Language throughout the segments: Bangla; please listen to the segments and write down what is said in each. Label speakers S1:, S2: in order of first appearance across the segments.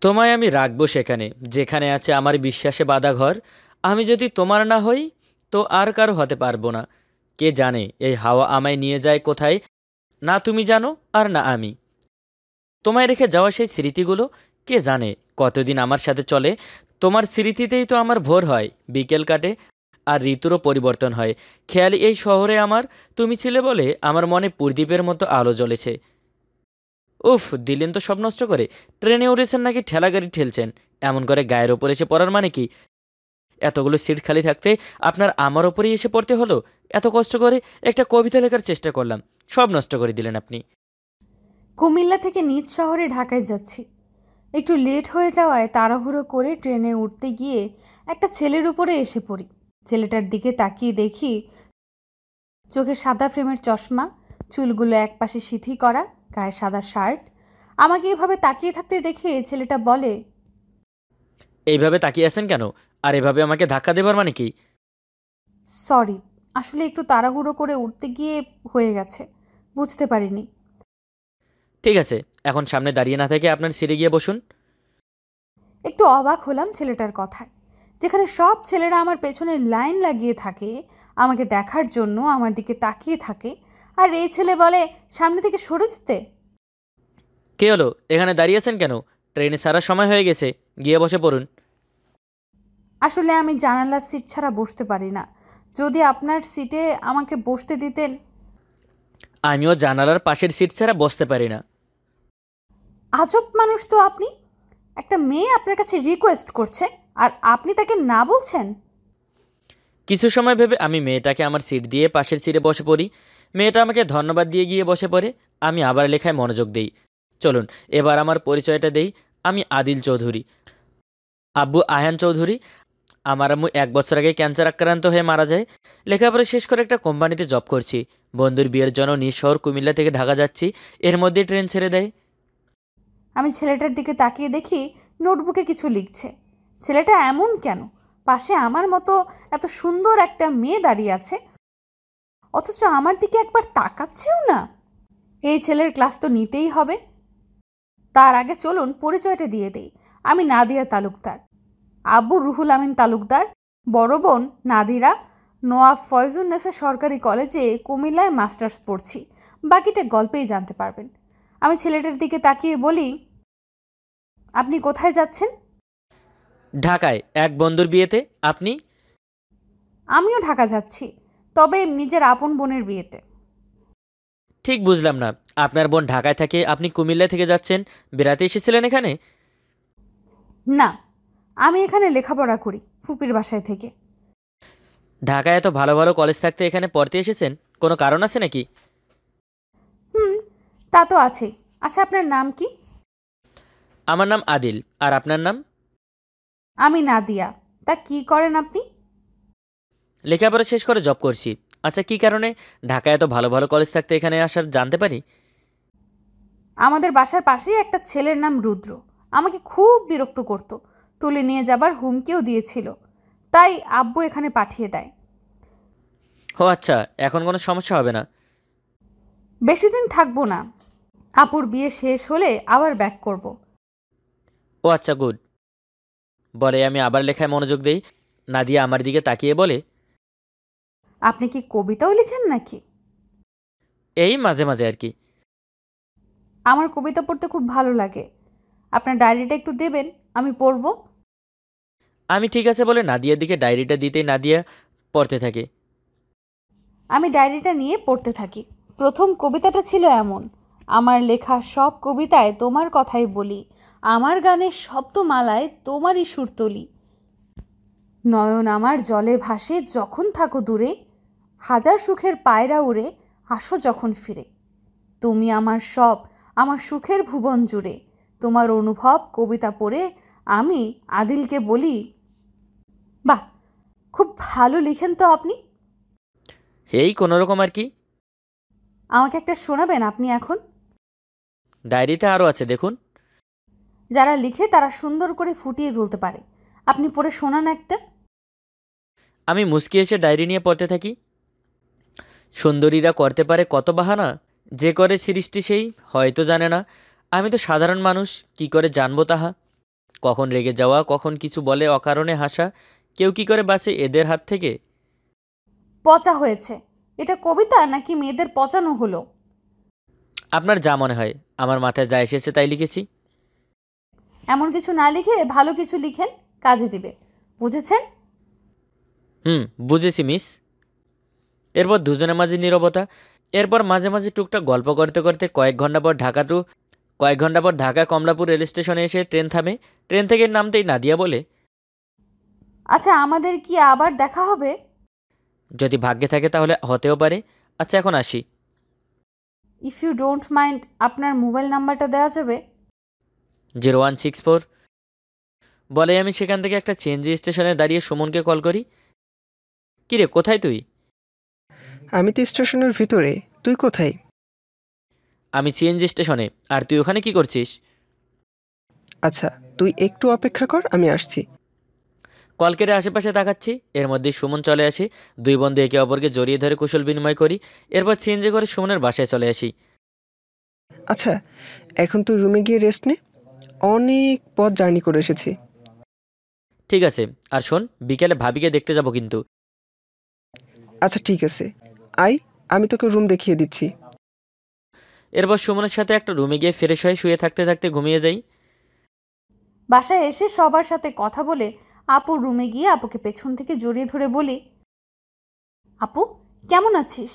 S1: তোমায় আমি রাখবো সেখানে, যেখানে আছে আমার বিশ্বাসে বাঁধা ঘর। আমি যদি তোমার না হই, তো আর কারো হতে পারবো না। কে জানে এই হাওয়া আমায় নিয়ে যায় কোথায়। না তুমি জানো, আর না আমি। তোমায় রেখে যাওয়া সেই স্মৃতিগুলো কে জানে কতদিন আমার সাথে চলে। তোমার স্মৃতিতেই তো আমার ভোর হয়, বিকেল কাটে, আর ঋতুরও পরিবর্তন হয়। খেয়ালি এই শহরে আমার তুমি ছিলে বলে আমার মনে প্রদীপের মতো আলো জ্বলেছে। উফ, দিলেন তো সব নষ্ট করে। ট্রেনে উঠেছেন নাকি ঠেলা গাড়ি ঠেলছেন? এমন করে গায়ের ওপর এসে পড়ার মানে কি? এতগুলো সিট খালি থাকতে আপনার আমার ওপরেই এসে পড়তে হলো? এত কষ্ট করে একটা কবিতা লেখার চেষ্টা করলাম, সব নষ্ট করে দিলেন আপনি।
S2: কুমিল্লা থেকে নিজ শহরে ঢাকায় যাচ্ছি। একটু লেট হয়ে যাওয়ায় তাড়াহুড়ো করে ট্রেনে উঠতে গিয়ে একটা ছেলের উপরে এসে পড়ি। ছেলেটার দিকে তাকিয়ে দেখি চোখে সাদা ফ্রেমের চশমা, চুলগুলো একপাশে সিঁথি করা, গায়ে সাদা শার্ট। আমাকে এভাবে তাকিয়ে থাকতে দেখে ছেলেটা বলে,
S1: এইভাবে তাকিয়ে আছেন কেন? আর এভাবে আমাকে ধাক্কা দেবার মানে কি?
S2: সরি, আসলে একটু তাড়াহুড়ো করে উঠতে গিয়ে হয়ে গেছে, বুঝতে পারিনি।
S1: ঠিক আছে, এখন সামনে দাঁড়িয়ে না থেকে আপনার সিটে গিয়ে বসুন।
S2: একটু অবাক হলাম ছেলেটার কথায়। যেখানে সব ছেলেরা আমার পেছনে লাইন লাগিয়ে থাকে আমাকে দেখার জন্য, আমার দিকে তাকিয়ে থাকে, আর এই ছেলে বলে সামনে থেকে সরে যেতে।
S1: কে হলো? এখানে দাঁড়িয়ে আছেন কেন? ট্রেনে ছাড়ার সময় হয়ে গেছে, গিয়ে বসে পড়ুন।
S2: আসলে আমি জানালার সিট ছাড়া বসতে পারি না, যদি আপনার সিটে আমাকে বসতে দিতেন।
S1: আমিও জানালার পাশের সিট ছাড়া বসতে পারি না।
S2: আজব মানুষ তো আপনি। একটা মেয়ে আপনার কাছে রিকোয়েস্ট করছে আর আপনি তাকে না বলছেন।
S1: কিছু সময় ভেবে আমি মেয়েটাকে আমার সিট দিয়ে পাশের সিটে বসে পড়ি। মেয়েটা আমাকে ধন্যবাদ দিয়ে গিয়ে বসে পড়ে। আমি আবার লেখায় মনোযোগ দেই। চলুন, এবার আমার পরিচয়টা দেই। আমি আদিল চৌধুরী। আব্বু আয়ান চৌধুরী। আমার আম্মু 1 বছর আগে ক্যান্সার আক্রান্ত হয়ে মারা যায়। লেখাপড়া শেষ করে একটা কোম্পানিতে জব করছি। বন্ধুর বিয়ের জন্য নিজ শহর কুমিল্লা থেকে ঢাকা যাচ্ছি। এর মধ্যে ট্রেন ছেড়ে দেয়।
S2: আমি ছেলেটার দিকে তাকিয়ে দেখি নোটবুকে কিছু লিখছে। ছেলেটা এমন কেন? পাশে আমার মতো এত সুন্দর একটা মেয়ে দাঁড়িয়ে আছে, অথচ আমার দিকে একবার তাকাচ্ছেও না। এই ছেলের ক্লাস তো নিতেই হবে। তার আগে চলুন পরিচয়টা দিয়ে দেই। আমি নাদিয়া তালুকদার। আব্বু রুহুল আমিন তালুকদার, বড় বোন নাদিরা। নওয়াব ফয়জুন্নেসা সরকারি কলেজে কুমিল্লায় মাস্টার্স পড়ছি। বাকিটা গল্পেই জানতে পারবেন। আমি ছেলেটার দিকে তাকিয়ে বলি, আপনি কোথায় যাচ্ছেন?
S1: ঢাকায় এক বন্ধুর বিয়েতে। আপনি?
S2: আমিও ঢাকা যাচ্ছি, তবে নিজের আপন বোনের বিয়েতে।
S1: ঠিক বুঝলাম না। আপনার বোন ঢাকায় থাকে, আপনি কুমিল্লা থেকে যাচ্ছেন? বেড়াতে এসেছিলেন এখানে?
S2: না, আমি এখানে লেখাপড়া করি ফুপির বাসায় থেকে।
S1: ঢাকায় এত ভালো ভালো কলেজ থাকতে এখানে পড়তে এসেছেন, কোনো কারণ আছে নাকি?
S2: হুম, তা তো আছে। আচ্ছা, আপনার নাম কি?
S1: আমার নাম আদিল। আর আপনার নাম?
S2: আমি নাদিয়া। তা কি করেন আপনি?
S1: লেখাপড়া শেষ করে জব করছি। আচ্ছা, কি কারণে ঢাকায় এত ভালো ভালো কলেজ থাকতে এখানে আসার জানতে পারি?
S2: আমাদের বাসার পাশেই একটা ছেলের নাম রুদ্র আমাকে খুব বিরক্ত করত, তুলে নিয়ে যাবার হুমকিও দিয়েছিল। তাই আব্বু এখানে পাঠিয়ে দেয়।
S1: ও আচ্ছা, এখন কোনো সমস্যা হবে না।
S2: বেশি দিন থাকবো না, আপুর বিয়ে শেষ হলে আবার ব্যাক করব।
S1: ও আচ্ছা, গুড। বলে আমি আবার লেখায় মনোযোগ দেই। নাদিয়া আমার দিকে তাকিয়ে বলে,
S2: আপনি কি কবিতাও লিখেন নাকি?
S1: এই মাঝে মাঝে আর কি।
S2: আমার কবিতা পড়তে খুব ভালো লাগে। আপনার ডায়েরিটা একটু দেবেন, আমি পড়ব।
S1: আমি ঠিক আছে বলে নাদিয়ার দিকে ডায়েরিটা দিতেই নাদিয়া পড়তে থাকে।
S2: আমি ডায়েরিটা নিয়ে পড়তে থাকি। প্রথম কবিতাটা ছিল এমন: আমার লেখা সব কবিতায় তোমার কথাই বলি, আমার গানের শব্দমালায় তোমারই সুর তুলি। নয়ন আমার জলে ভাসে যখন থাকো দূরে, হাজার সুখের পায়রা উড়ে আসো যখন ফিরে। তুমি আমার সব, আমার সুখের ভুবন জুড়ে। তোমার অনুভব কবিতা পড়ে আমি আদিলকে বলি, বাহ, খুব ভালো লিখেন তো আপনি।
S1: এই কোনো রকম আর কি।
S2: আমাকে একটা শোনাবেন আপনি এখন?
S1: ডায়েরিতে আরও আছে, দেখুন।
S2: যারা লিখে তারা সুন্দর করে ফুটিয়ে তুলতে পারে। আপনি পড়ে শোনান একটা।
S1: আমি মুচকি এসে ডায়েরি নিয়ে পড়তে থাকি। সুন্দরীরা করতে পারে কত বাহানা, যে করে সৃষ্টি সেই হয়তো জানে না। আমি তো সাধারণ মানুষ, কি করে জানবো তাহা। কখন রেগে যাওয়া, কখন কিছু বলে অকারণে হাসা, কেউ কি করে বাঁচে এদের হাত থেকে?
S2: পচা হয়েছে। এটা কবিতা নাকি মেয়েদের পচানো হলো?
S1: আপনার যা মনে হয়, আমার মাথায় যা এসেছে তাই লিখেছি।
S2: এমন কিছু না লিখে ভালো কিছু লিখেন, কাজে দিবে। বুঝেছেন?
S1: বুঝেছি মিস। এরপর দুজনের মাঝে নীরবতা। এরপর মাঝে মাঝে টুকটাক গল্প করতে করতে কয়েক ঘন্টা পর ঢাকা কমলাপুর রেল স্টেশনে এসে ট্রেন থামে। ট্রেন থেকে নামতেই নাদিয়া বলে,
S2: আচ্ছা, আমাদের কি আবার দেখা হবে?
S1: যদি ভাগ্যে থাকে তাহলে হতেও পারে। আচ্ছা, এখন আসি।
S2: ইফ ইউ ডোন্ট মাইন্ড, আপনার মোবাইল নাম্বারটা দেওয়া যাবে?
S1: 0164। বলে আমি সেখান থেকে একটা সিএনজি স্টেশনে দাঁড়িয়ে সুমনকে কল করি। কিরে, কোথায় তুই?
S3: আমি তো স্টেশনের ভিতরে। তুই কোথায়?
S1: আমি সিএনজি স্টেশনে। আর তুই ওখানে কি করছিস?
S3: আচ্ছা, তুই একটু অপেক্ষা কর, আমি আসছি।
S1: কল কেটে আশেপাশে তাকাচ্ছি, এর মধ্যে সুমন চলে আসি। দুই বন্ধু একে অপরকে জড়িয়ে ধরে কুশল বিনিময় করি। এরপর সিএনজি করে সুমনের বাসায় চলে আসি।
S3: আচ্ছা, এখন তুই রুমে গিয়ে রেস্ট নে। অনেক পথ জার্নি করে এসেছি।
S1: ঠিক আছে। আর শোন, বিকেলে ভাবিকে দেখতে যাব কিন্তু।
S3: আচ্ছা ঠিক আছে, আয়, আমি তোকে রুম দেখিয়ে দিচ্ছি।
S1: এরপর সুমনের সাথে একটা রুমে গিয়ে ফ্রেশ হয়ে শুয়ে থাকতে থাকতে ঘুমিয়ে যাই।
S2: বাসায় এসে সবার সাথে কথা বলে আপুর রুমে গিয়ে আপুকে পেছন থেকে জড়িয়ে ধরে বলি, আপু কেমন আছিস?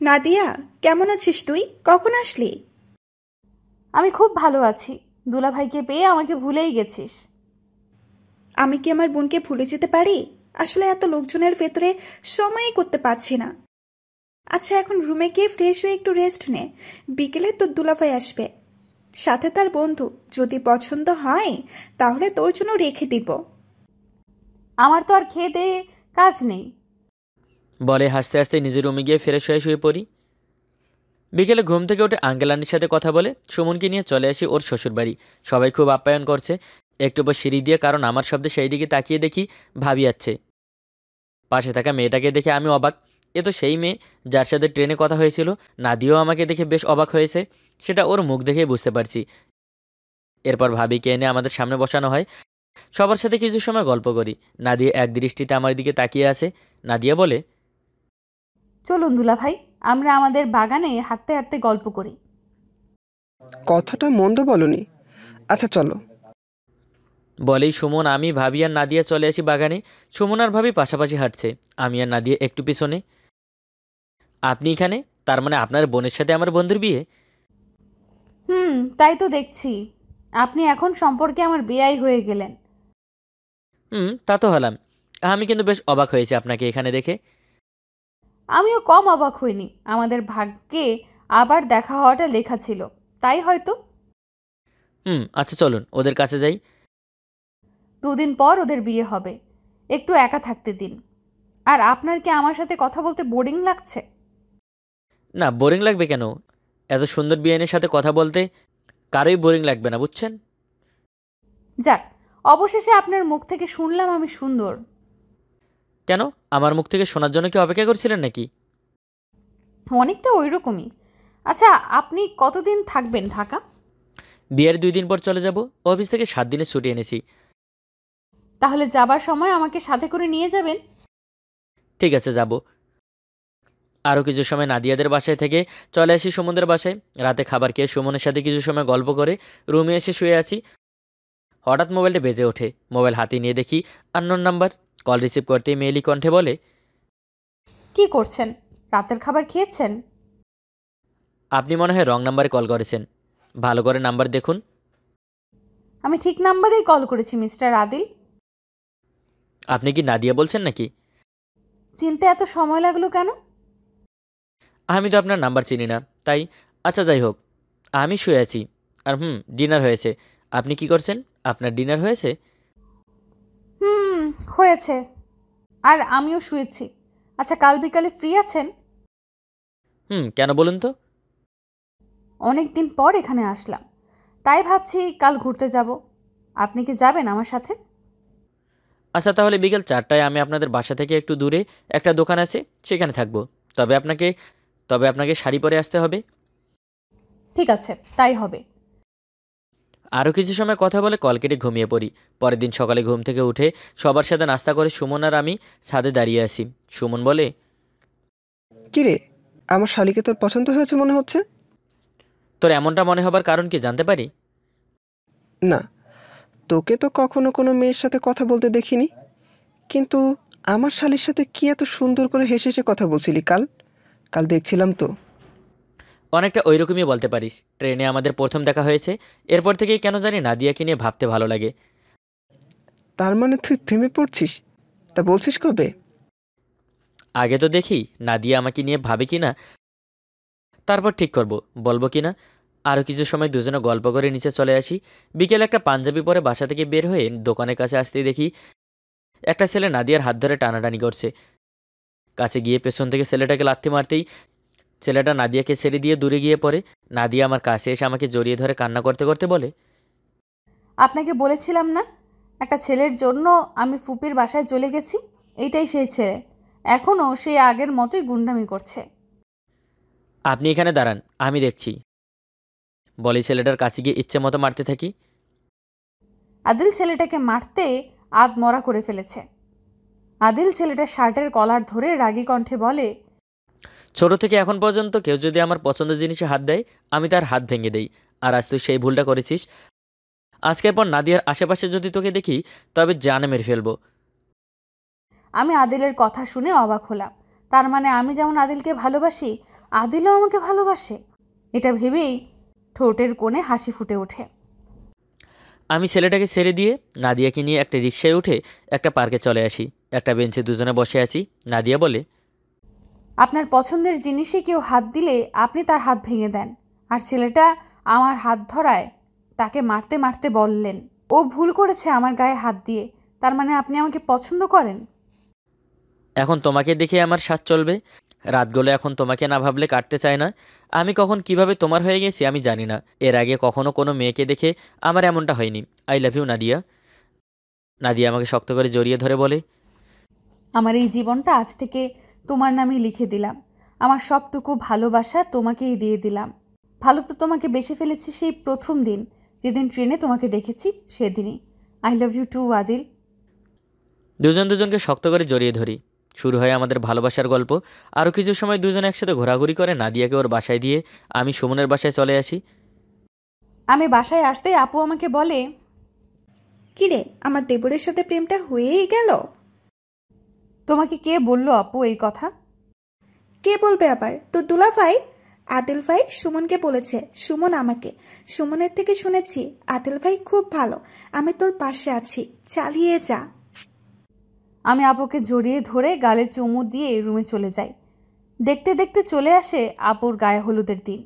S4: নাদিয়া, কেমন আছিস তুই? কখন আসলি?
S2: আমি খুব ভালো আছি। দুলাভাইকে পেয়ে আমাকে ভুলেই গেছিস।
S4: আমি কি আমার বোনকে ভুলে যেতে পারি? আসলে এত লোকজনের ভেতরে সময়ই করতে পারছি না। আচ্ছা, এখন রুমে গিয়ে ফ্রেশ হয়ে একটু রেস্ট নে। বিকেলে তোর দুলাভাই আসবে, সাথে তার বন্ধু। যদি পছন্দ হয় তাহলে তোর জন্য রেখে দিব।
S2: আমার তো আর খেয়ে দেয়ে কাজ নেই।
S1: বলে হাসতে হাসতে নিজের রুমে গিয়ে ফ্রেশ হয়ে শুয়ে পড়ি। বিকেলে ঘুম থেকে উঠে আঙ্কেল আন্টির সাথে কথা বলে সুমনকে নিয়ে চলে আসি ওর শ্বশুরবাড়ি। সবাই খুব আপ্যায়ন করছে। একটু পর সিঁড়ি দিয়ে, কারণ আমার শব্দে সেই দিকে তাকিয়ে দেখি ভাবি যাচ্ছে। পাশে থাকা মেয়েটাকে দেখে আমি অবাক। এ তো সেই মেয়ে যার সাথে ট্রেনে কথা হয়েছিল। নাদিয়াও আমাকে দেখে বেশ অবাক হয়েছে, সেটা ওর মুখ দেখেই বুঝতে পারছি। এরপর ভাবিকে এনে আমাদের সামনে বসানো হয়। সবার সাথে কিছু সময় গল্প করি। নাদিয়া এক দৃষ্টিতে আমার দিকে তাকিয়ে আছে। নাদিয়া বলে,
S2: চলুন দুলাভাই, আমরা আমাদের বাগানে হাঁটতে হাঁটতে গল্প করি।
S3: কথাটা মন্দ বলনি। আচ্ছা চলো।
S1: বলেই সুমন, আমি, ভাবি আর নাদিয়া চলে আসি বাগানে। সুমন আর ভাবি পাশাপাশি হাঁটছে, আমি আর নাদিয়া একটু পিছনে। আপনি এখানে? তার মানে আপনার বোনের সাথে আমার বন্ধুর বিয়ে?
S2: তাই তো দেখছি। আপনি এখন সম্পর্কে আমার বেয়াই হয়ে গেলেন।
S1: তা তো হলাম। আমি কিন্তু বেশ অবাক হয়েছি আপনাকে এখানে দেখে।
S2: আমিও কম অবাক হইনি। আমাদের ভাগ্যে আবার দেখা হওয়াটা লেখা ছিল, তাই হয়তো।
S1: আচ্ছা চলুন ওদের কাছে যাই।
S2: 2 দিন পর ওদের বিয়ে হবে। একটু একা থাকতে দিন। আর আপনার কি আমার সাথে কথা বলতে বোরিং লাগছে?
S1: না, বোরিং লাগবে কেন? এত সুন্দর বিয়ানের সাথে কথা বলতে কারোই বোরিং লাগবে না, বুঝছেন?
S2: যাক, অবশেষে আপনার মুখ থেকে শুনলাম আমি সুন্দর।
S1: কেন, আমার মুখ থেকে শোনার জন্য কি অপেক্ষা করছিলেন নাকি?
S2: অনেকটা ওই রকমই। আচ্ছা, আপনি কতদিন থাকবেন ঢাকা?
S1: বিয়ের 2 দিন পর চলে যাব। অফিস থেকে 7 দিনের ছুটি এনেছি।
S2: তাহলে যাবার সময় আমাকে সাথে করে নিয়ে যাবেন।
S1: ঠিক আছে, যাব। আরও কিছু সময় নাদিয়াদের বাসায় থেকে চলে আসি সুমনদের বাসায়। রাতে খাবার খেয়ে সুমনের সাথে কিছু সময় গল্প করে রুমে এসে শুয়ে আছি। হঠাৎ মোবাইলটা বেজে ওঠে। মোবাইল হাতে নিয়ে দেখি আননোন নাম্বার। কল রিসিভ করতেই মেয়েলি কণ্ঠে বলে,
S2: কি করছেন? রাতের খাবার খেয়েছেন?
S1: আপনি মনে হয় রং নাম্বারে কল করেছেন। ভালো করে নাম্বার দেখুন।
S2: আমি ঠিক নাম্বারেই কল করেছি মিস্টার আদিল।
S1: আপনি কি নাদিয়া বলছেন নাকি?
S2: চিনতে এত সময় লাগলো কেন?
S1: আমি তো আপনার নাম্বার চিনি না, তাই। আচ্ছা যাই হোক, আমি শুয়ে আছি। আর ডিনার হয়েছে। আপনি কি করছেন? আপনার ডিনার হয়েছে?
S2: হয়েছে। আর আমিও শুয়েছি। আচ্ছা, কাল বিকালে ফ্রি আছেন?
S1: কেন বলুন তো?
S2: অনেক দিন পর এখানে আসলাম, তাই ভাবছি কাল ঘুরতে যাব। আপনি কি যাবেন আমার সাথে?
S1: আচ্ছা, তাহলে বিকেল 4টায় আমি আপনাদের বাসা থেকে একটু দূরে একটা দোকান আছে, সেখানে থাকবো। তবে আপনাকে শাড়ি পরে আসতে হবে।
S2: ঠিক আছে, তাই হবে।
S1: আরও কিছু সময় কথা বলে কল কেটে ঘুমিয়ে পড়ি। পরের দিন সকালে ঘুম থেকে উঠে সবার সাথে নাস্তা করে সুমন আর আমি ছাদে দাঁড়িয়ে আছি। সুমন বলে,
S3: কিরে, আমার শালিকে তোর পছন্দ হয়েছে মনে হচ্ছে।
S1: তোর এমনটা মনে হবার কারণ কি জানতে পারি?
S3: না, তোকে তো কখনো কোনো মেয়ের সাথে কথা বলতে দেখিনি, কিন্তু আমার শালির সাথে কি এত সুন্দর করে হেসে হেসে কথা বলছিলি কাল? কাল দেখছিলাম তো।
S1: অনেকটা ওইরকমই বলতে পারিস। ট্রেনে আমাদের প্রথম দেখা হয়েছে, এরপর থেকেই কেন জানি নাদিয়াকে নিয়ে ভাবতে ভালো লাগে।
S3: তার মানে তুই প্রেমে পড়ছিস? তা বলছিস কবে?
S1: আগে তো দেখি নাদিয়া আমাকে নিয়ে ভাবে কি না, তারপর ঠিক করব বলবো কি না। আরও কিছু সময় দুজনে গল্প করে নিচে চলে আসি। বিকেলে একটা পাঞ্জাবি পরে বাসা থেকে বের হয়ে দোকানের কাছে আসতেই দেখি একটা ছেলে নাদিয়ার হাত ধরে টানাটানি করছে। কাছে গিয়ে পেছন থেকে ছেলেটাকে লাথি মারতেই ছেলেটা নাদিয়াকে ছেড়ে দিয়ে দূরে গিয়ে পড়ে। নাদিয়া আমার কাছে এসে আমাকে জড়িয়ে ধরে কান্না করতে করতে বলে,
S2: আপনাকে বলেছিলাম না একটা ছেলের জন্য আমি ফুপির বাসায় চলে গেছি। এইটাই সেই ছেলে, এখনও সেই আগের মতোই গুন্ডামি করছে।
S1: আপনি এখানে দাঁড়ান, আমি দেখছি। বলি ছেলেটার কাছে গিয়ে ইচ্ছে মতো মারতে থাকি।
S2: আদিল ছেলেটাকে মারতে আধমরা করে ফেলেছে। আদিল ছেলেটার শার্টের কলার ধরে রাগী কণ্ঠে বলে,
S1: ছোট থেকে এখন পর্যন্ত কেউ যদি আমার পছন্দের জিনিসে হাত দেয় আমি তার হাত ভেঙে দেই, আর আজ তুই সেই ভুলটা করেছিস। আজকের পর নাদিয়ার আশেপাশে যদি তোকে দেখি তবে জানে মেরে ফেলবো।
S2: আমি আদিলের কথা শুনে অবাক হলাম। তার মানে আমি যেমন আদিলকে ভালোবাসি, আদিলও আমাকে ভালোবাসে। এটা ভেবেই ঠোঁটের কোণে হাসি ফুটে ওঠে।
S1: আমি ছেলেটাকে ছেড়ে দিয়ে নাদিয়াকে নিয়ে একটা রিকশায় উঠে একটা পার্কে চলে আসি। একটা বেঞ্চে দুজনে বসে আছি। নাদিয়া বলে,
S2: আপনার পছন্দের জিনিসে কেউ হাত দিলে আপনি তার হাত ভেঙে দেন, আর ছেলেটা আমার হাত ধরায় তাকে মারতে মারতে বললেন ও ভুল করেছে আমার গায়ে হাত দিয়ে। তার মানে আপনি আমাকে পছন্দ করেন?
S1: এখন তোমাকে দেখে আমার শ্বাস চলবে। রাতগুলো এখন তোমাকে না ভাবলে কাটতে চায় না। আমি কখন কিভাবে তোমার হয়ে গেছি আমি জানি না। এর আগে কখনো কোনো মেয়েকে দেখে আমার এমনটা হয়নি। I love you Nadia. Nadia আমাকে শক্ত করে জড়িয়ে ধরে বলে,
S2: আমার এই জীবনটা আজ থেকে তোমার নামেই লিখে দিলাম। আমার সবটুকু ভালোবাসা তোমাকেই দিয়ে দিলাম। ভালো তো তোমাকে বেসে ফেলেছি সেই প্রথম দিন, যেদিন ট্রেনে তোমাকে দেখেছি সেদিনই। I love you too Adil.
S1: দুজন দুজনকে শক্ত করে জড়িয়ে ধরি। শুরু হয় আমাদের ভালোবাসার গল্প। আরও কিছু সময় দুজনে একসাথে ঘোরাঘুরি করে নাদিয়াকে ওর বাসায় দিয়ে আমি সুমনের বাসায় চলে আসি।
S2: আমি বাসায় আসতেই আপু আমাকে বলে,
S4: কিরে, আমার দেবরের সাথে প্রেমটা হয়েই গেল?
S2: তোমাকে কে বলল আপু এই কথা?
S4: কে বলবে আবার? তোর দুলাভাই আদিল ভাই সুমনকে বলেছে, সুমন আমাকে। সুমনের থেকে শুনেছি আদিল ভাই খুব ভালো। আমি তোর পাশে আছি, চালিয়ে যা।
S2: আমি আপুকে জড়িয়ে ধরে গালে চুমু দিয়ে রুমে চলে যাই। দেখতে দেখতে চলে আসে আপুর গায়ে হলুদের দিন।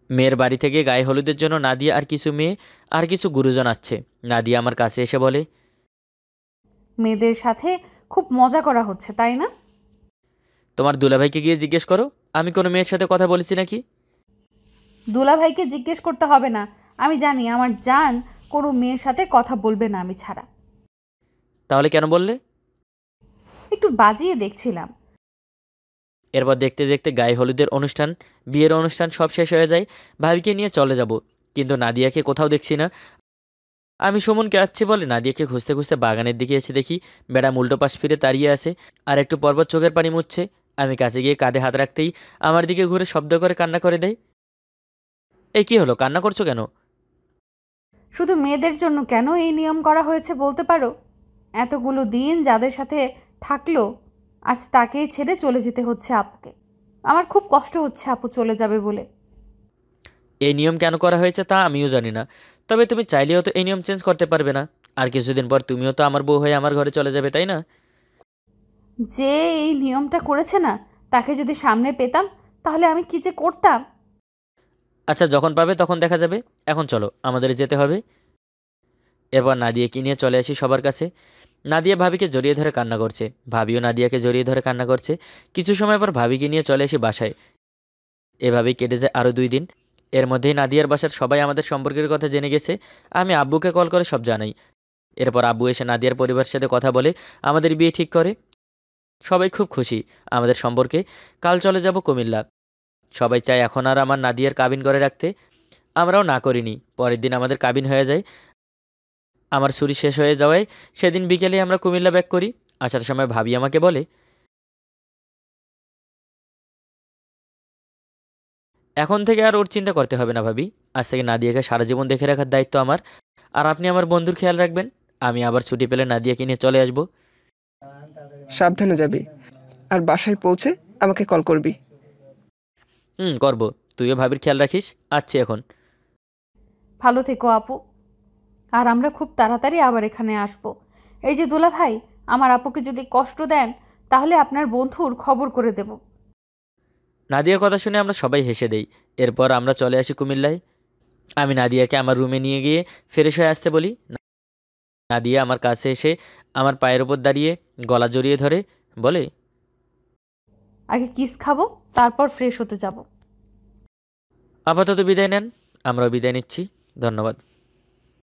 S1: মেয়ের বাড়ি থেকে গায়ে হলুদের জন্য নাদিয়া আর কিছু মেয়ে আর কিছু গুরুজন আসছে। নাদিয়া আমার কাছে এসে বলে,
S2: মেয়েদের সাথে খুব মজা করা হচ্ছে তাই না?
S1: তোমার দুলাভাইকে গিয়ে জিজ্ঞেস করো আমি কোনো মেয়ের সাথে কথা বলেছি নাকি।
S2: দুলাভাইকে জিজ্ঞেস করতে হবে না, আমি জানি আমার জান কোনো মেয়ের সাথে কথা বলবে না আমি ছাড়া।
S1: তাহলে কেন বললে?
S2: একটু বাজিয়ে দেখছিলাম।
S1: এরপর দেখতে দেখতে গায়ে হলুদের অনুষ্ঠান, বিয়ের অনুষ্ঠান সব শেষ হয়ে যায়। ভাবিকে নিয়ে চলে যাব, কিন্তু নাদিয়াকে কোথাও দেখছি না। আমি সুমনকে আসছি বলে নাদিয়াকে খুঁজতে খুঁজতে বাগানের দিকে এসে দেখি ম্যাডাম উল্টো পাশ ফিরে দাঁড়িয়ে আছে আর একটু পর্বত চোখের পানি মুছছে। আমি কাছে গিয়ে কাঁধে হাত রাখতেই আমার দিকে ঘুরে শব্দ করে কান্না করে দেয়। এই কি হলো, কান্না করছো কেন?
S2: শুধু মেয়েদের জন্য কেন এই নিয়ম করা হয়েছে বলতে পারো? এতগুলো দিন যাদের সাথে থাকলো, আজ তাকেই ছেড়ে চলে যেতে হচ্ছে আপুকে। আমার খুব কষ্ট হচ্ছে আপু চলে যাবে বলে।
S1: এই নিয়ম কেন করা হয়েছে তা আমিও জানি না, তবে তুমি চাইলেও তো এই নিয়ম চেঞ্জ করতে পারবে না। আর কিছুদিন পর তুমিও তো আমার বউ হয়ে আমার ঘরে চলে যাবে, তাই না?
S2: যে এই নিয়মটা করেছে না, তাকে যদি সামনে পেতাম তাহলে আমি কি যে করতাম।
S1: আচ্ছা, যখন পাবে তখন দেখা যাবে। এখন চলো, আমাদের যেতে হবে। এরপর নাদিয়াকে নিয়ে চলে আসি সবার কাছে। নাদিয়া ভাবিকে জড়িয়ে ধরে কান্না করছে, ভাবিও নাদিয়াকে জড়িয়ে ধরে কান্না করছে। কিছু সময় পর ভাবিকে নিয়ে চলে আসি বাসায়। এভাবেই কেটে যায় আরও 2 দিন। এর মধ্যেই নাদিয়ার বাসার সবাই আমাদের সম্পর্কের কথা জেনে গেছে। আমি আব্বুকে কল করে সব জানাই। এরপর আব্বু এসে নাদিয়ার পরিবারের সাথে কথা বলে আমাদের বিয়ে ঠিক করে। সবাই খুব খুশি আমাদের সম্পর্কে। কাল চলে যাব কুমিল্লা। সবাই চায় এখন আর আমার নাদিয়ার কাবিন করে রাখতে। আমরাও না করিনি। পরের দিন আমাদের কাবিন হয়ে যায়। আমার ছুরি শেষ হয়ে যাওয়ায় সেদিন বিকেলে আমরা কুমিল্লা ব্যাক করি। আসার সময় ভাবি আমাকে বলে, এখন থেকে আর ওর চিন্তা করতে হবে না ভাবি। আজ থেকে নাদিয়াকে সারা জীবন দেখে রাখার দায়িত্ব আমার। আর আপনি আমার বন্ধুর খেয়াল রাখবেন। আমি আবার ছুটি পেলে নাদিয়াকে নিয়ে চলে আসব।
S3: সাবধানে যাবি, আর বাসায় পৌঁছে আমাকে কল করবি।
S1: করব। তুইও ভাবির খেয়াল রাখিস। আচ্ছা এখন।
S2: ভালো থেকো আপু। আর আমরা খুব তাড়াতাড়ি আবার এখানে আসব। এই যে দুলা ভাই, আমার আপুকে যদি কষ্ট দেন তাহলে আপনার বন্ধুর খবর করে দেব।
S1: নাদিয়ার কথা শুনে আমরা সবাই হেসে দেই। এরপর আমরা চলে আসি কুমিল্লায়। আমি নাদিয়াকে আমার রুমে নিয়ে গিয়ে ফ্রেশ হয়ে আসতে বলি। নাদিয়া আমার কাছে এসে আমার পায়ের ওপর দাঁড়িয়ে গলা জড়িয়ে ধরে বলে,
S2: আগে কিস খাবো, তারপর ফ্রেশ হতে যাব।
S1: আপাতত বিদায় নেন। আমরাও বিদায় নিচ্ছি। ধন্যবাদ।